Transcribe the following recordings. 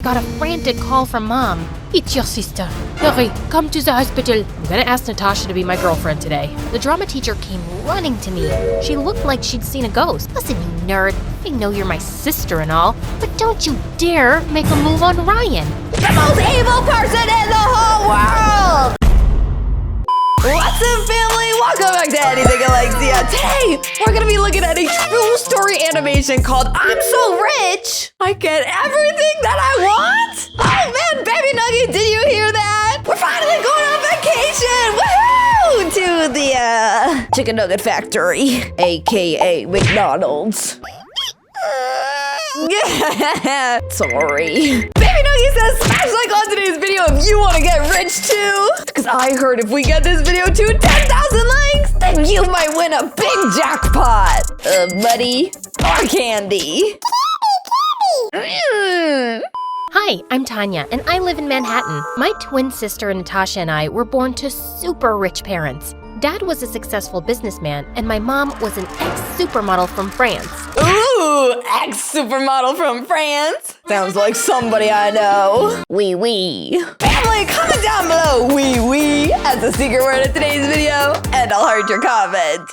got a frantic call from Mom. "It's your sister. Hurry, come to the hospital. I'm gonna ask Natasha to be my girlfriend today." The drama teacher came running to me. She looked like she'd seen a ghost. "Listen, you nerd. I know you're my sister and all, but don't you dare make a move on Ryan. The most evil person in the whole world!" What's up, family? Welcome back to AnythingAlexia. Today, we're gonna be looking at a true story animation called I'm So Rich, I Get Everything That I Want. Oh man, baby Nuggy, did you hear that? We're finally going on vacation! Woohoo! To the, chicken nugget factory, aka McDonald's. Sorry. Baby Nuggy says smash like on today's video if you want to get rich too. Because I heard if we get this video to 10,000 likes, then you might win a big jackpot. Money or candy. Hi, I'm Tanya, and I live in Manhattan. My twin sister Natasha and I were born to super rich parents. Dad was a successful businessman, and my mom was an ex-supermodel from France. Ooh, ex-supermodel from France. Sounds like somebody I know. Wee. Family, comment down below wee as the secret word of today's video, and I'll heart your comment.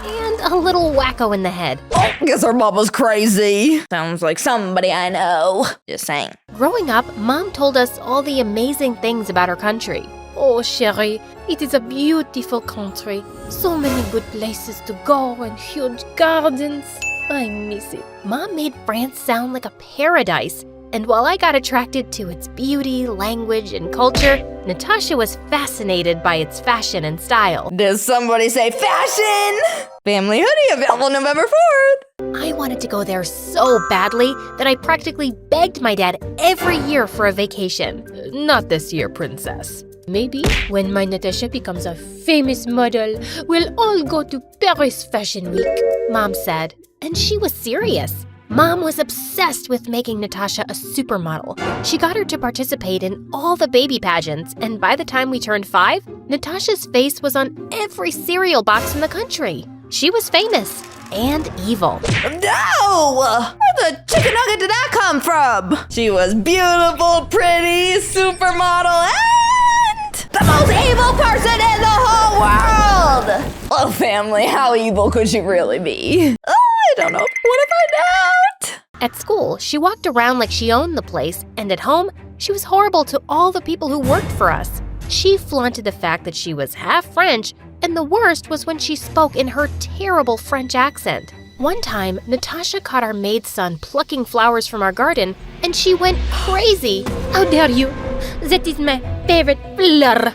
And a little wacko in the head. Oh, guess our mama's crazy. Sounds like somebody I know. Just saying. Growing up, Mom told us all the amazing things about her country. "Oh, chérie, it is a beautiful country. So many good places to go and huge gardens. I miss it." Mom made France sound like a paradise. And while I got attracted to its beauty, language, and culture, Natasha was fascinated by its fashion and style. Did somebody say fashion? Family hoodie available November 4th. I wanted to go there so badly that I practically begged my dad every year for a vacation. "Not this year, princess. Maybe when my Natasha becomes a famous model, we'll all go to Paris Fashion Week," Mom said. And she was serious. Mom was obsessed with making Natasha a supermodel. She got her to participate in all the baby pageants, and by the time we turned 5, Natasha's face was on every cereal box in the country. She was famous and evil. No! Where the chicken nugget did that come from? She was beautiful, pretty, supermodel, and the most evil person in the whole world! Oh, family, how evil could she really be? Oh, I don't know. What if I doubt? At school, she walked around like she owned the place, and at home, she was horrible to all the people who worked for us. She flaunted the fact that she was half French, and the worst was when she spoke in her terrible French accent. One time, Natasha caught our maid's son plucking flowers from our garden, and she went crazy. "How dare you? That is my favorite flower."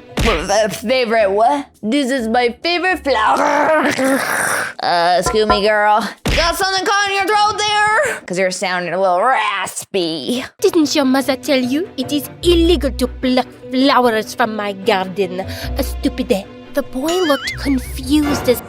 Favorite what? This is my favorite flower. Excuse me, girl. You got something caught in your throat there? Because you're sounding a little raspy. "Didn't your mother tell you it is illegal to pluck flowers from my garden? A stupid. The boy looked confused as...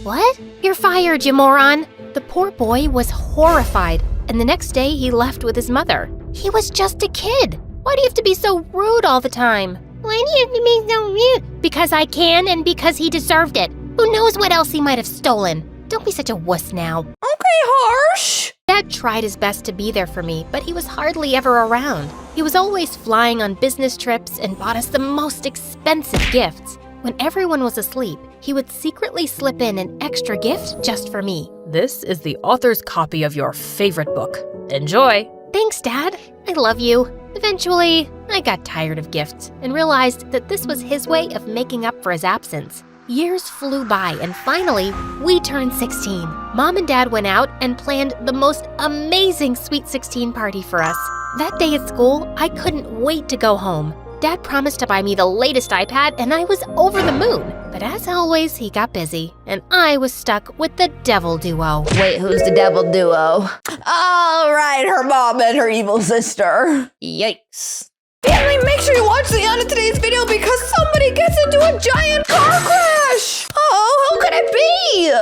"What? You're fired, you moron." The poor boy was horrified, and the next day he left with his mother. He was just a kid. Why do you have to be so rude all the time? "Why do you have to be so rude?" "Because I can, and because he deserved it. Who knows what else he might have stolen? Don't be such a wuss now." Okay, harsh. Dad tried his best to be there for me, but he was hardly ever around. He was always flying on business trips and bought us the most expensive gifts. When everyone was asleep, he would secretly slip in an extra gift just for me. "This is the author's copy of your favorite book. Enjoy." "Thanks, Dad. I love you." Eventually, I got tired of gifts and realized that this was his way of making up for his absence. Years flew by, and finally, we turned 16. Mom and Dad went out and planned the most amazing Sweet 16 party for us. That day at school, I couldn't wait to go home. Dad promised to buy me the latest iPad, and I was over the moon. But as always, he got busy, and I was stuck with the devil duo. Wait, who's the devil duo? All right, her mom and her evil sister. Yikes. Family, make sure you watch the end of today's video because somebody gets into a giant car crash. Oh, who could it be?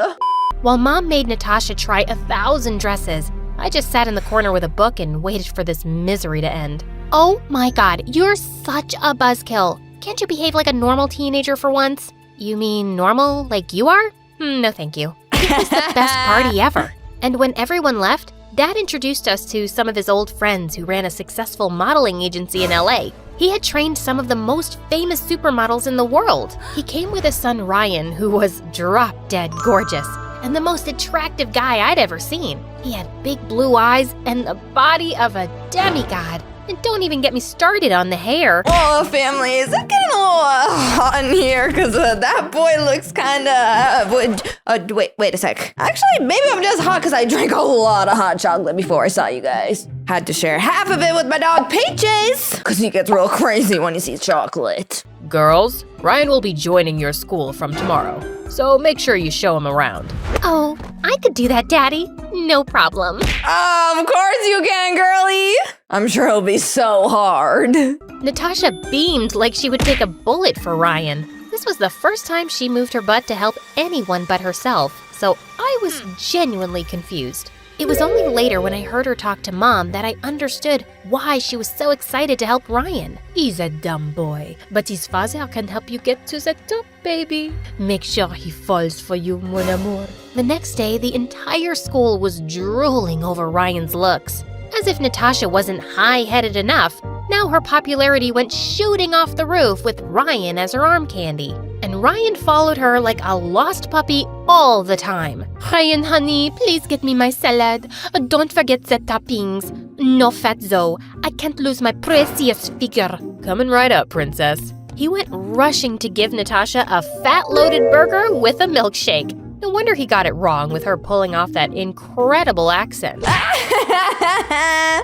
While Mom made Natasha try 1,000 dresses, I just sat in the corner with a book and waited for this misery to end. Oh my God, you're such a buzzkill. Can't you behave like a normal teenager for once? You mean normal like you are? No, thank you. It was the best party ever. And when everyone left, Dad introduced us to some of his old friends who ran a successful modeling agency in LA. He had trained some of the most famous supermodels in the world. He came with his son Ryan, who was drop-dead gorgeous, and the most attractive guy I'd ever seen. He had big blue eyes and the body of a demigod. And don't even get me started on the hair. Oh, family, is it getting a little hot in here? Because that boy looks kind of... wait a sec. Actually, maybe I'm just hot because I drank a lot of hot chocolate before I saw you guys. Had to share half of it with my dog Peaches, because he gets real crazy when he sees chocolate. Girls, Ryan will be joining your school from tomorrow, so make sure you show him around. Oh, I could do that, Daddy. No problem. Of course you can, girlie. I'm sure it'll be so hard. Natasha beamed like she would take a bullet for Ryan. This was the first time she moved her butt to help anyone but herself, so I was genuinely confused. It was only later when I heard her talk to Mom that I understood why she was so excited to help Ryan. He's a dumb boy, but his father can help you get to the top, baby. Make sure he falls for you, mon amour. The next day, the entire school was drooling over Ryan's looks. As if Natasha wasn't high-headed enough, now her popularity went shooting off the roof with Ryan as her arm candy. And Ryan followed her like a lost puppy all the time. Ryan, honey, please get me my salad. Don't forget the toppings. No fat though. I can't lose my precious figure. Coming right up, princess. He went rushing to give Natasha a fat-loaded burger with a milkshake. No wonder he got it wrong with her pulling off that incredible accent.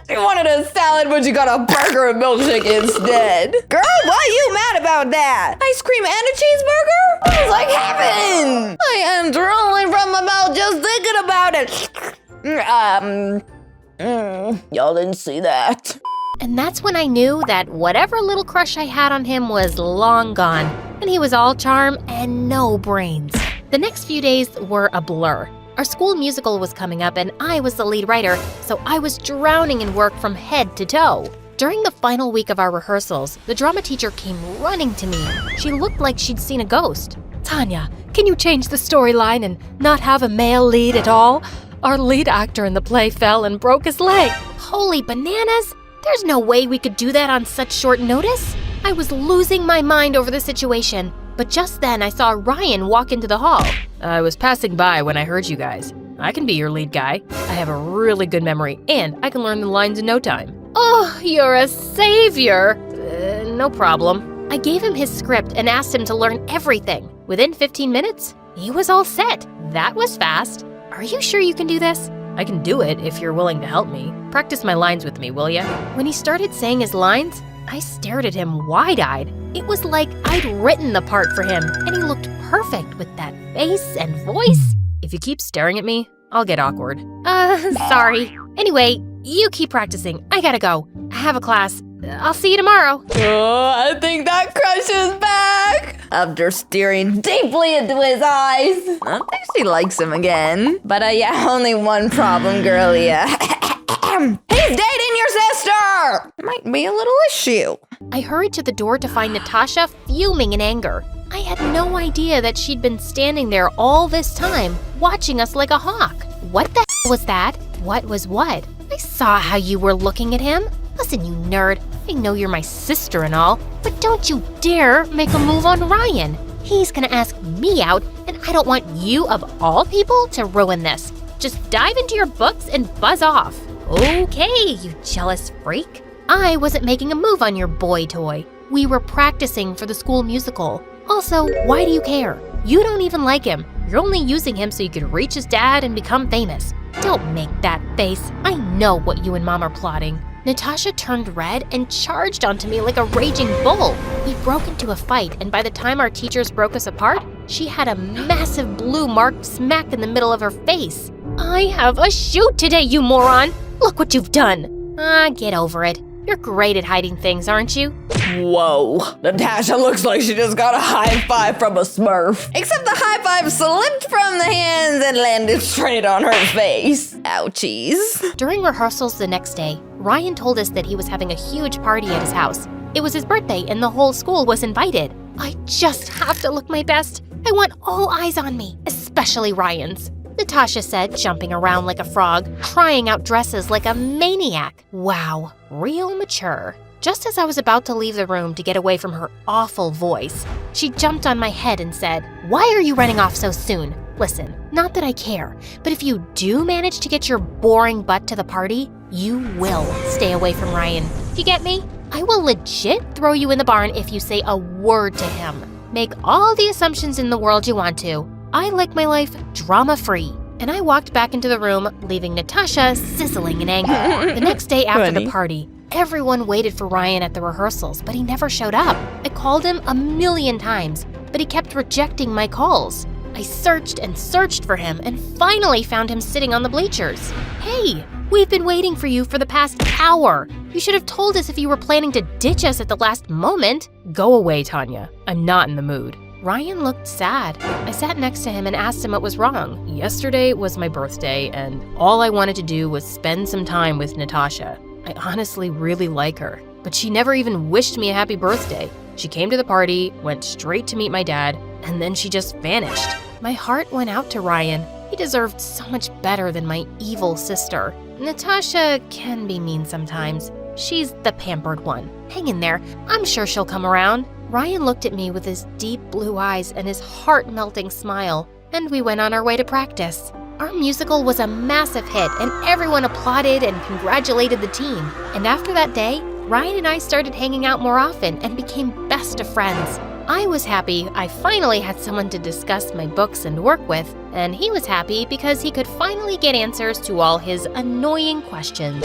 She wanted a salad, but she got a burger and milkshake instead. Girl, why are you mad about that? Ice cream and a cheeseburger? It was like heaven. I am drooling from my mouth just thinking about it. Y'all didn't see that. And that's when I knew that whatever little crush I had on him was long gone, and he was all charm and no brains. The next few days were a blur. Our school musical was coming up and I was the lead writer, so I was drowning in work from head to toe. During the final week of our rehearsals, the drama teacher came running to me. She looked like she'd seen a ghost. Tanya, can you change the storyline and not have a male lead at all? Our lead actor in the play fell and broke his leg. Holy bananas! There's no way we could do that on such short notice. I was losing my mind over the situation. But just then, I saw Ryan walk into the hall. I was passing by when I heard you guys. I can be your lead guy. I have a really good memory, and I can learn the lines in no time. Oh, you're a savior! No problem. I gave him his script and asked him to learn everything. Within 15 minutes, he was all set. That was fast. Are you sure you can do this? I can do it if you're willing to help me. Practice my lines with me, will ya? When he started saying his lines, I stared at him wide-eyed. It was like I'd written the part for him, and he looked perfect with that face and voice. If you keep staring at me, I'll get awkward. Sorry. Anyway, you keep practicing. I gotta go. I have a class. I'll see you tomorrow. Oh, I think that crush is back. After staring deeply into his eyes. I think she likes him again. But yeah, only one problem, girlie. He's dating your sister! Might be a little issue. I hurried to the door to find Natasha fuming in anger. I had no idea that she'd been standing there all this time, watching us like a hawk. What the hell was that? What was what? I saw how you were looking at him. Listen, you nerd, I know you're my sister and all, but don't you dare make a move on Ryan. He's gonna ask me out, and I don't want you, of all people, to ruin this. Just dive into your books and buzz off. Okay, you jealous freak. I wasn't making a move on your boy toy. We were practicing for the school musical. Also, why do you care? You don't even like him. You're only using him so you could reach his dad and become famous. Don't make that face. I know what you and Mom are plotting. Natasha turned red and charged onto me like a raging bull. We broke into a fight, and by the time our teachers broke us apart, she had a massive blue mark smack in the middle of her face. I have a shoot today, you moron! Look what you've done! Get over it. You're great at hiding things, aren't you? Whoa, Natasha looks like she just got a high five from a Smurf. Except the high five slipped from the hands and landed straight on her face. Ouchies. During rehearsals the next day, Ryan told us that he was having a huge party at his house. It was his birthday and the whole school was invited. I just have to look my best. I want all eyes on me, especially Ryan's. Natasha said, jumping around like a frog, trying out dresses like a maniac. Wow, real mature. Just as I was about to leave the room to get away from her awful voice, she jumped on my head and said, "Why are you running off so soon? Listen, not that I care, but if you do manage to get your boring butt to the party, you will stay away from Ryan. You get me? I will legit throw you in the barn if you say a word to him. Make all the assumptions in the world you want to. I like my life drama-free." And I walked back into the room, leaving Natasha sizzling in anger. The next day after the party, everyone waited for Ryan at the rehearsals, but he never showed up. I called him a million times, but he kept rejecting my calls. I searched and searched for him and finally found him sitting on the bleachers. "Hey, we've been waiting for you for the past hour. You should have told us if you were planning to ditch us at the last moment." Go away, Tanya. I'm not in the mood. Ryan looked sad. I sat next to him and asked him what was wrong. Yesterday was my birthday, and all I wanted to do was spend some time with Natasha. I honestly really like her, but she never even wished me a happy birthday. She came to the party, went straight to meet my dad, and then she just vanished. My heart went out to Ryan. He deserved so much better than my evil sister. Natasha can be mean sometimes. She's the pampered one. Hang in there. I'm sure she'll come around. Ryan looked at me with his deep blue eyes and his heart-melting smile, and we went on our way to practice. Our musical was a massive hit, and everyone applauded and congratulated the team. And after that day, Ryan and I started hanging out more often and became best of friends. I was happy I finally had someone to discuss my books and work with, and he was happy because he could finally get answers to all his annoying questions.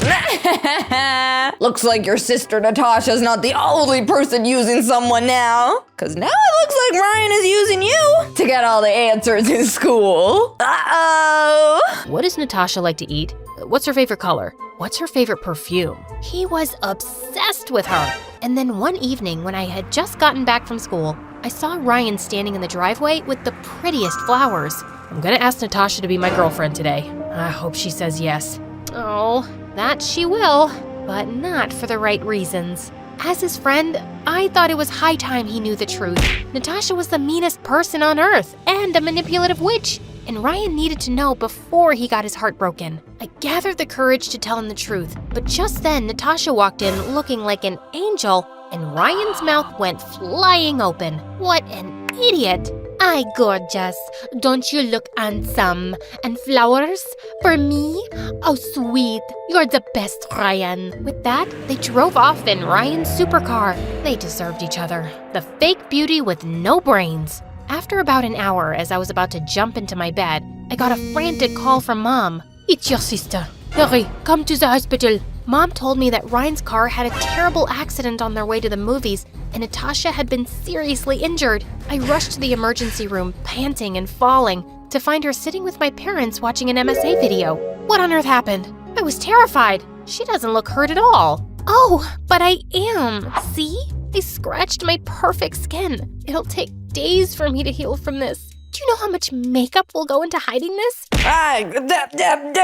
Looks like your sister Natasha's not the only person using someone now. Cause now it looks like Ryan is using you to get all the answers in school. Uh-oh. What does Natasha like to eat? What's her favorite color? What's her favorite perfume? He was obsessed with her. And then one evening when I had just gotten back from school, I saw Ryan standing in the driveway with the prettiest flowers. I'm gonna ask Natasha to be my girlfriend today. I hope she says yes. Oh, that she will, but not for the right reasons. As his friend, I thought it was high time he knew the truth. Natasha was the meanest person on earth and a manipulative witch, and Ryan needed to know before he got his heart broken. I gathered the courage to tell him the truth, but just then Natasha walked in looking like an angel, and Ryan's mouth went flying open. What an idiot! "Ay, gorgeous, don't you look handsome? And flowers? For me? Oh, sweet, you're the best, Ryan." With that, they drove off in Ryan's supercar. They deserved each other. The fake beauty with no brains. After about an hour, as I was about to jump into my bed, I got a frantic call from Mom. It's your sister. Hurry, come to the hospital. Mom told me that Ryan's car had a terrible accident on their way to the movies, and Natasha had been seriously injured. I rushed to the emergency room, panting and falling, to find her sitting with my parents watching an MSA video. What on earth happened? I was terrified. She doesn't look hurt at all. Oh, but I am. See? I scratched my perfect skin. It'll take days for me to heal from this. Do you know how much makeup will go into hiding this?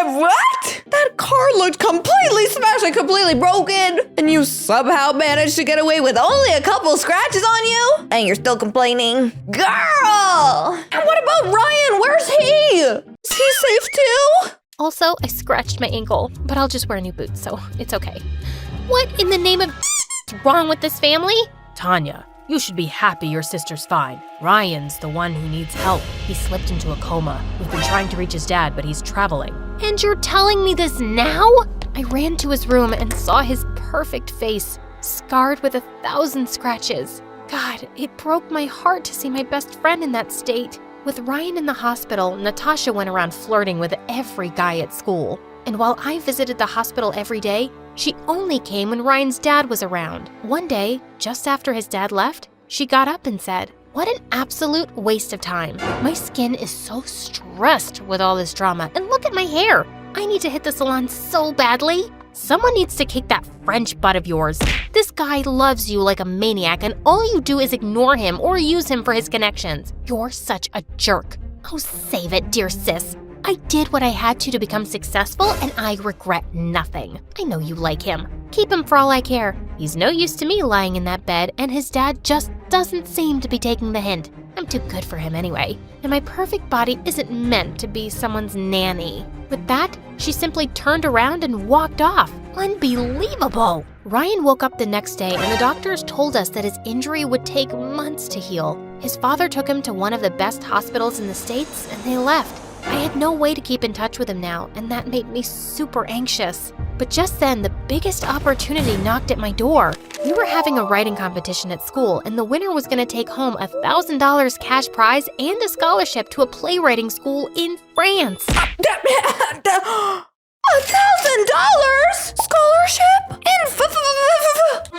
What? That car looked completely smashed and completely broken, and you somehow managed to get away with only a couple scratches on you? And you're still complaining? Girl! And what about Ryan? Where's he? Is he safe too? Also, I scratched my ankle, but I'll just wear new boots, so it's okay. What in the name of what's wrong with this family? Tanya, you should be happy your sister's fine. Ryan's the one who needs help. He slipped into a coma. We've been trying to reach his dad, but he's traveling. And you're telling me this now? I ran to his room and saw his perfect face, scarred with 1,000 scratches. God, it broke my heart to see my best friend in that state. With Ryan in the hospital, Natasha went around flirting with every guy at school. And while I visited the hospital every day, she only came when Ryan's dad was around. One day, just after his dad left, she got up and said, "What an absolute waste of time. My skin is so stressed with all this drama, and look at my hair. I need to hit the salon so badly. Someone needs to kick that French butt of yours. This guy loves you like a maniac, and all you do is ignore him or use him for his connections. You're such a jerk. Oh, save it, dear sis. I did what I had to become successful, and I regret nothing. I know you like him. Keep him for all I care. He's no use to me lying in that bed, and his dad just doesn't seem to be taking the hint. I'm too good for him anyway, and my perfect body isn't meant to be someone's nanny. With that, she simply turned around and walked off. Unbelievable! Ryan woke up the next day, and the doctors told us that his injury would take months to heal. His father took him to one of the best hospitals in the States, and they left. I had no way to keep in touch with him now, and that made me super anxious. But just then, the biggest opportunity knocked at my door. We were having a writing competition at school, and the winner was going to take home a $1,000 cash prize and a scholarship to a playwriting school in France. $1,000 scholarship in France?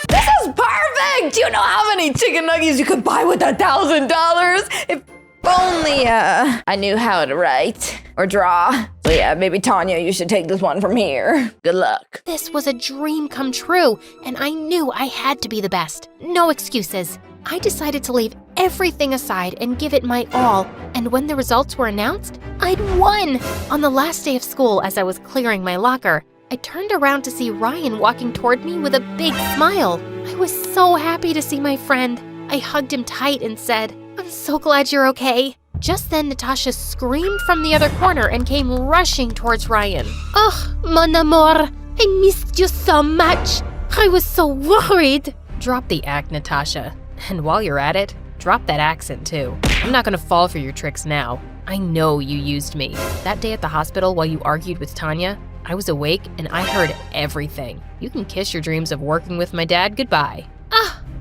This is perfect! Do you know how many chicken nuggets you could buy with $1,000? If only I knew how to write or draw. So yeah, maybe Tanya, you should take this one from here. Good luck. This was a dream come true, and I knew I had to be the best. No excuses. I decided to leave everything aside and give it my all, and when the results were announced, I'd won! On the last day of school, as I was clearing my locker, I turned around to see Ryan walking toward me with a big smile. I was so happy to see my friend. I hugged him tight and said, "I'm so glad you're okay." Just then, Natasha screamed from the other corner and came rushing towards Ryan. "Oh, mon amour, I missed you so much. I was so worried." Drop the act, Natasha. And while you're at it, drop that accent too. I'm not gonna fall for your tricks now. I know you used me. That day at the hospital while you argued with Tanya, I was awake and I heard everything. You can kiss your dreams of working with my dad goodbye.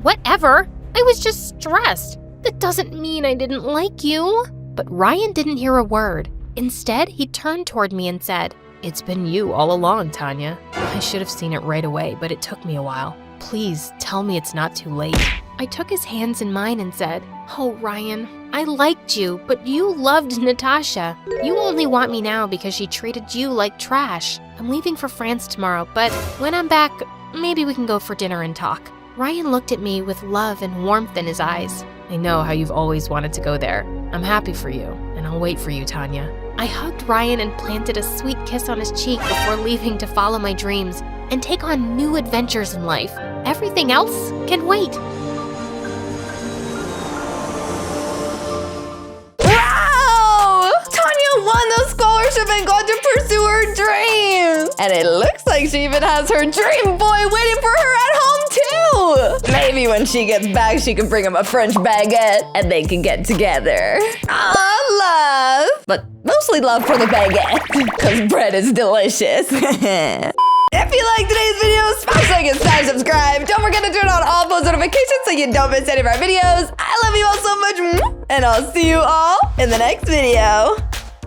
Whatever. I was just stressed. That doesn't mean I didn't like you. But Ryan didn't hear a word. Instead, he turned toward me and said, "It's been you all along, Tanya. I should have seen it right away, but it took me a while. Please tell me it's not too late." I took his hands in mine and said, "Oh, Ryan, I liked you, but you loved Natasha. You only want me now because she treated you like trash. I'm leaving for France tomorrow, but when I'm back, maybe we can go for dinner and talk." Ryan looked at me with love and warmth in his eyes. I know how you've always wanted to go there. I'm happy for you, and I'll wait for you, Tanya. I hugged Ryan and planted a sweet kiss on his cheek before leaving to follow my dreams and take on new adventures in life. Everything else can wait. Wow! Tanya won the scholarship and got to pursue her dreams! And it looks like she even has her dream boy waiting for her at home too! Maybe when she gets back, she can bring him a French baguette and they can get together. Aw, love! But mostly love for the baguette, because bread is delicious. If you liked today's video, smash like and smash subscribe. Don't forget to turn on all post notifications so you don't miss any of our videos. I love you all so much, and I'll see you all in the next video.